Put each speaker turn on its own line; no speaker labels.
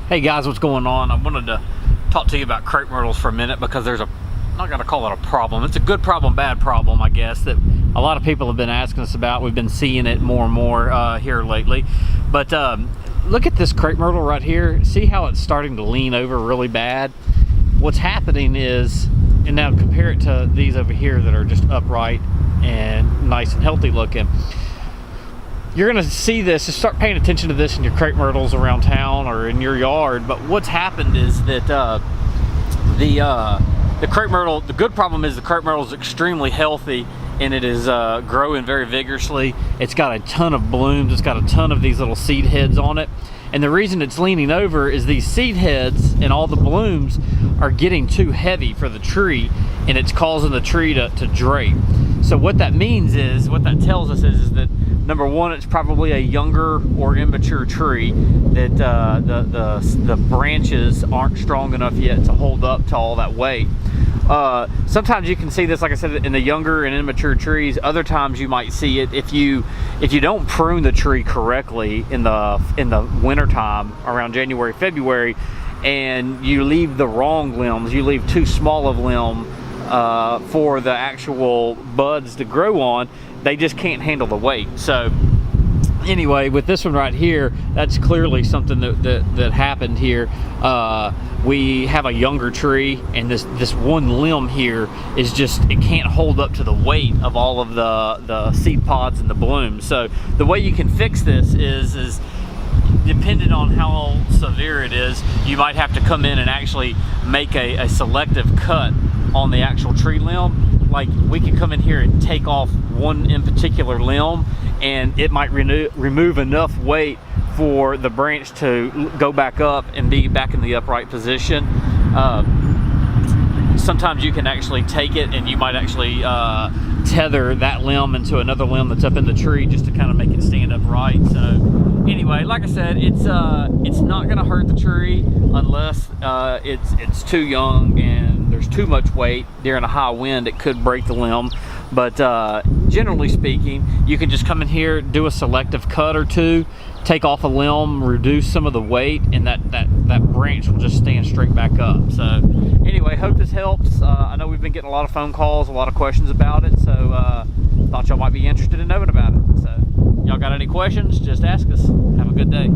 Hey guys, what's going on? I wanted to talk to you about crepe myrtles for a minute because there's I'm not gonna call it a problem. It's a good problem, bad problem, I guess, that a lot of people have been asking us about. We've been seeing it more and more here lately. But look at this crepe myrtle right here. See how it's starting to lean over really bad? What's happening is, and now compare it to these over here that are just upright and nice and healthy looking. You're gonna see this, just start paying attention to this in your crepe myrtles around town or in your yard. But what's happened is that the crepe myrtle, the good problem is the crepe myrtle is extremely healthy and it is growing very vigorously. It's got a ton of blooms, it's got a ton of these little seed heads on it. And the reason it's leaning over is these seed heads and all the blooms are getting too heavy for the tree, and it's causing the tree to drape. So what that means is, what that tells us is that number one, it's probably a younger or immature tree, that the branches aren't strong enough yet to hold up to all that weight. Sometimes you can see this, like I said, in the younger and immature trees. Other times you might see it if you don't prune the tree correctly in the winter time around January, February, and you leave the wrong limbs, you leave too small of limb for the actual buds to grow on, they just can't handle the weight. So anyway, with this one right here, that's clearly something that happened here. We have a younger tree, and this one limb here is just, it can't hold up to the weight of all of the seed pods and the blooms. So the way you can fix this is depending on how severe it is, you might have to come in and actually make a selective cut on the actual tree limb. Like, we can come in here and take off one in particular limb, and it might remove enough weight for the branch to go back up and be back in the upright position. Sometimes you can actually take it and you might actually tether that limb into another limb that's up in the tree just to kind of make it stand upright. So anyway, like I said, it's not going to hurt the tree unless it's too young and there's too much weight. During a high wind, it could break the limb. But generally speaking, you can just come in here, do a selective cut or two, take off a limb, reduce some of the weight, and that branch will just stand straight back up. So anyway, hope this helps. I know we've been getting a lot of phone calls, a lot of questions about it, so thought y'all might be interested in knowing about it. So y'all got any questions, just ask us. Have a good day.